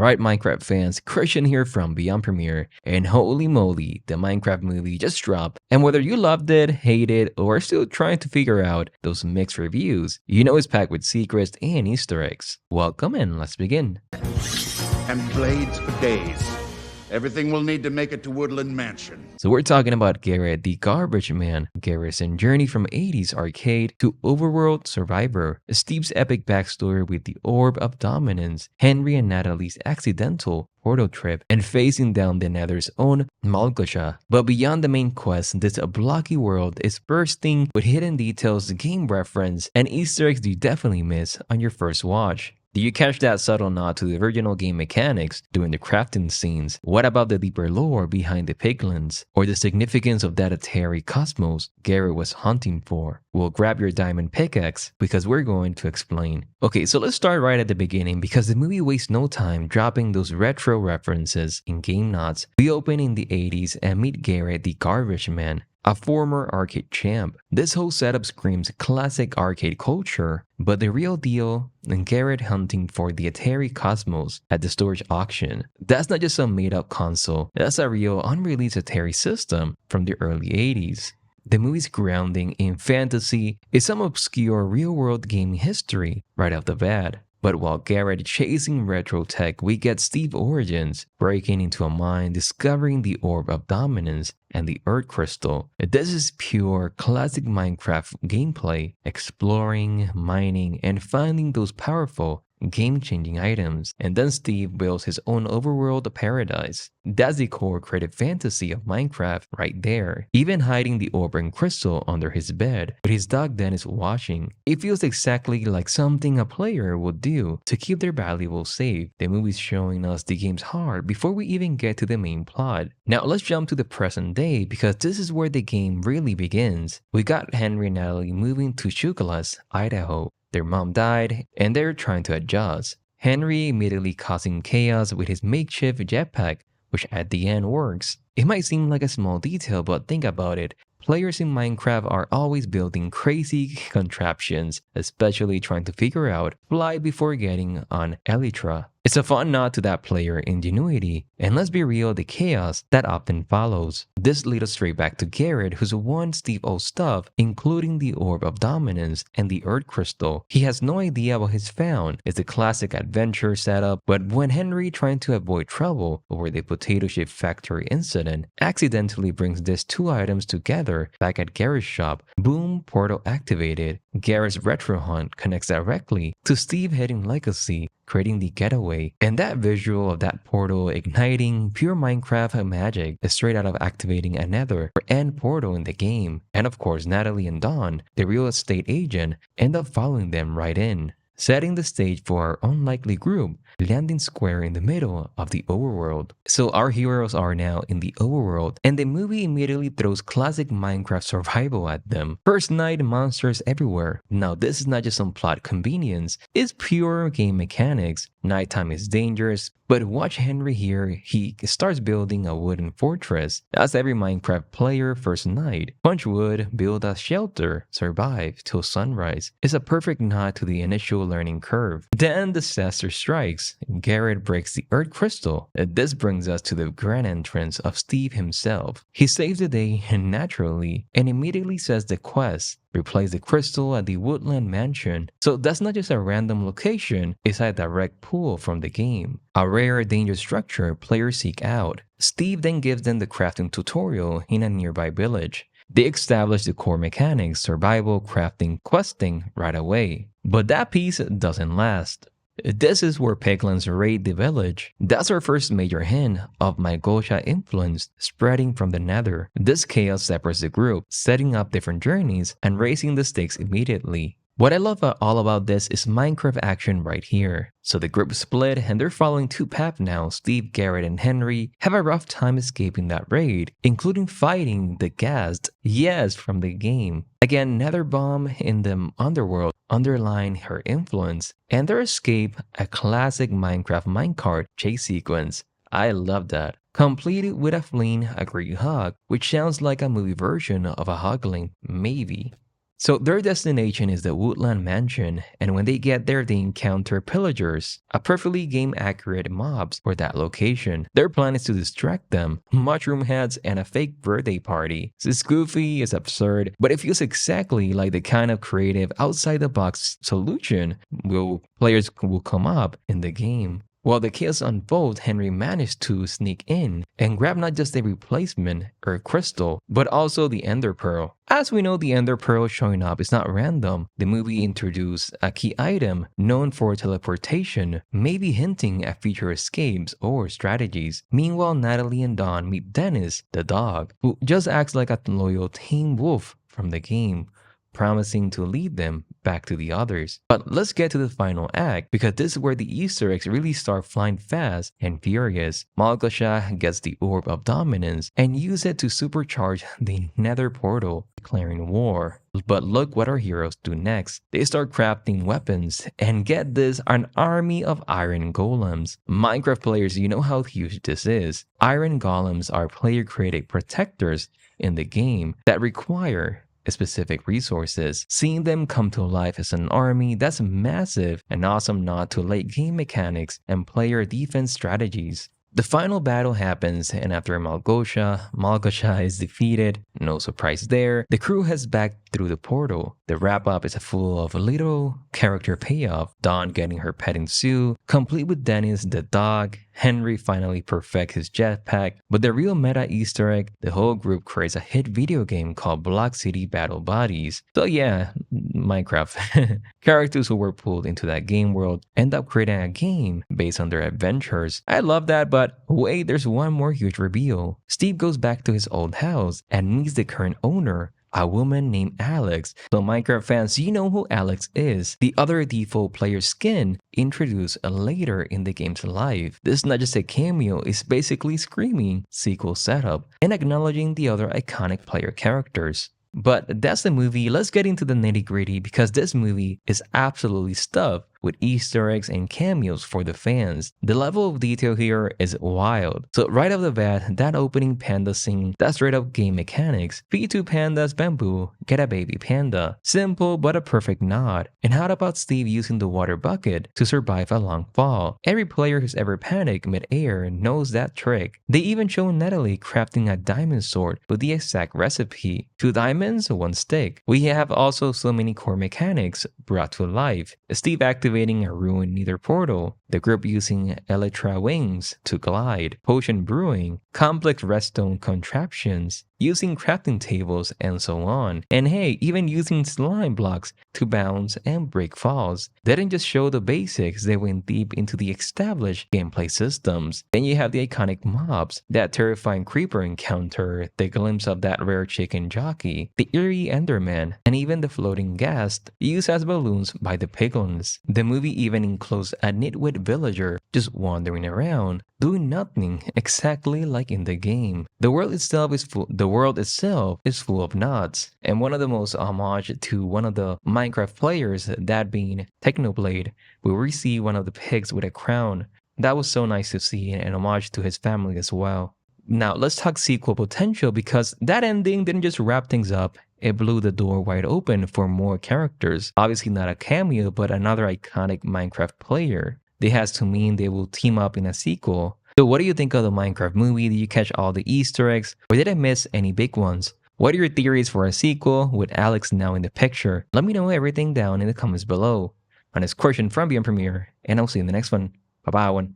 Alright Minecraft fans, Christian here from Beyond Premiere, and holy moly, the Minecraft movie just dropped, and whether you loved it, hated it, or are still trying to figure out those mixed reviews, you know it's packed with secrets and Easter eggs. Welcome and let's begin. And blades for days. Everything we'll need to make it to Woodland Mansion. So we're talking about Garrett the Garbage Man, Garrett's journey from 80s arcade to overworld survivor, Steve's epic backstory with the Orb of Dominance, Henry and Natalie's accidental portal trip, and facing down the Nether's own Malgosha. But beyond the main quest, this blocky world is bursting with hidden details, game reference, and Easter eggs you definitely miss on your first watch. Do you catch that subtle nod to the original game mechanics during the crafting scenes? What about the deeper lore behind the piglins? Or the significance of that Atari cosmos Garrett was hunting for? Well, grab your diamond pickaxe because we're going to explain. Okay, so let's start right at the beginning because the movie wastes no time dropping those retro references in game nods. We open in the 80s and meet Garrett the Garbage Man, a former arcade champ. This whole setup screams classic arcade culture, but the real deal is Garrett hunting for the Atari Cosmos at the storage auction. That's not just some made-up console, that's a real unreleased Atari system from the early 80s. The movie's grounding in fantasy is some obscure real-world gaming history right off the bat. But while Garrett chasing retro tech, we get Steve origins, breaking into a mine, discovering the Orb of Dominance and the Earth Crystal. This is pure classic Minecraft gameplay, exploring, mining, and finding those powerful, game-changing items. And then Steve builds his own overworld paradise. That's the core creative fantasy of Minecraft right there. Even hiding the orb and crystal under his bed with his dog Dennis watching. It feels exactly like something a player would do to keep their valuables safe. The movie's showing us the game's heart before we even get to the main plot. Now let's jump to the present day because this is where the game really begins. We got Henry and Natalie moving to Chukalas, Idaho. Their mom died, and they're trying to adjust. Henry immediately causing chaos with his makeshift jetpack, which at the end works. It might seem like a small detail, but think about it. Players in Minecraft are always building crazy contraptions, especially trying to figure out fly before getting on Elytra. It's a fun nod to that player ingenuity, and let's be real, the chaos that often follows. This leads us straight back to Garrett, who's won Steve O's stuff, including the Orb of Dominance and the Earth Crystal. He has no idea what he's found. It's a classic adventure setup, but when Henry, trying to avoid trouble over the potato chip factory incident, accidentally brings these two items together back at Garrett's shop, boom, portal activated. Garrett's retro hunt connects directly to Steve hitting Legacy, creating the getaway. And that visual of that portal igniting pure Minecraft magic is straight out of activating another end portal in the game. And of course, Natalie and Dawn, the real estate agent, end up following them right in, setting the stage for our unlikely group landing square in the middle of the overworld. So our heroes are now in the overworld, and the movie immediately throws classic Minecraft survival at them. First night, monsters everywhere. Now this is not just some plot convenience, it's pure game mechanics. Nighttime is dangerous, but watch Henry here, he starts building a wooden fortress. As every Minecraft player first night. Punch wood, build a shelter, survive till sunrise. It's a perfect nod to the initial learning curve. Then disaster strikes. Garrett breaks the Earth Crystal. This brings us to the grand entrance of Steve himself. He saves the day naturally and immediately says the quest. Replace the crystal at the Woodland Mansion. So that's not just a random location, it's a direct pull from the game. A rare danger structure players seek out. Steve then gives them the crafting tutorial in a nearby village. They establish the core mechanics, survival, crafting, questing right away. But that piece doesn't last. This is where piglins raid the village. That's our first major hint of Malgosha influence spreading from the Nether. This chaos separates the group, setting up different journeys and raising the stakes immediately. What I love all about this is Minecraft action right here. So the group split and they're following two paths now. Steve, Garrett, and Henry have a rough time escaping that raid, including fighting the ghast, yes, from the game. Again, Nether bomb in the underworld underline her influence, and their escape, a classic Minecraft minecart chase sequence. I love that. Completed with a fleeing, a great hug, which sounds like a movie version of a hugling, maybe. So their destination is the Woodland Mansion, and when they get there, they encounter pillagers, a perfectly game-accurate mobs for that location. Their plan is to distract them, mushroom heads, and a fake birthday party. It's goofy, it's absurd, but it feels exactly like the kind of creative, outside-the-box solution players will come up in the game. While the chaos unfolds, Henry managed to sneak in and grab not just a replacement or crystal, but also the Ender Pearl. As we know, the Ender Pearl showing up is not random. The movie introduced a key item known for teleportation, maybe hinting at future escapes or strategies. Meanwhile, Natalie and Dawn meet Dennis, the dog, who just acts like a loyal team wolf from the game, promising to lead them back to the others. But let's get to the final act, because this is where the Easter eggs really start flying fast and furious. Malgasha gets the Orb of Dominance and uses it to supercharge the Nether portal, declaring war. But look what our heroes do next. They start crafting weapons, and get this, an army of iron golems. Minecraft players, you know how huge this is. Iron golems are player-created protectors in the game that require specific resources. Seeing them come to life as an army, that's massive, an awesome nod to late game mechanics and player defense strategies. The final battle happens, and after Malgasha is defeated, no surprise there, the crew heads back through the portal. The wrap-up is full of a little character payoff. Dawn getting her petting zoo, complete with Dennis the dog. Henry finally perfects his jetpack. But the real meta Easter egg, the whole group creates a hit video game called Block City Battle Bodies. So yeah, Minecraft. Characters who were pulled into that game world end up creating a game based on their adventures. I love that, but wait, there's one more huge reveal. Steve goes back to his old house and meets the current owner, a woman named Alex. So Minecraft fans, you know who Alex is, the other default player skin introduced later in the game's life. This is not just a cameo, it's basically screaming sequel setup and acknowledging the other iconic player characters. But that's the movie. Let's get into the nitty-gritty, because this movie is absolutely stuffed with Easter eggs and cameos for the fans. The level of detail here is wild. So right off the bat, that opening panda scene, that's straight up game mechanics. Feed two pandas bamboo, get a baby panda. Simple but a perfect nod. And how about Steve using the water bucket to survive a long fall? Every player who's ever panicked mid-air knows that trick. They even show Natalie crafting a diamond sword with the exact recipe. 2 diamonds, 1 stick. We have also so many core mechanics brought to life. Steve activating a ruined Nether portal, the group using elytra wings to glide, potion brewing, complex redstone contraptions, using crafting tables, and so on. And hey, even using slime blocks to bounce and break falls. They didn't just show the basics, they went deep into the established gameplay systems. Then you have the iconic mobs, that terrifying creeper encounter, the glimpse of that rare chicken jockey, the eerie enderman, and even the floating ghast used as balloons by the piglins. The movie even includes a nitwit villager just wandering around, doing nothing, exactly like in the game. The world itself is full of nods, and one of the most homage to one of the Minecraft players, that being Technoblade, where we see one of the pigs with a crown. That was so nice to see, and homage to his family as well. Now let's talk sequel potential, because that ending didn't just wrap things up, it blew the door wide open for more characters. Obviously not a cameo, but another iconic Minecraft player. This has to mean they will team up in a sequel. So what do you think of the Minecraft movie? Did you catch all the Easter eggs, or did I miss any big ones? What are your theories for a sequel with Alex now in the picture? Let me know everything down in the comments below. My next question from Beyond Premiere, and I'll see you in the next one. Bye-bye, one.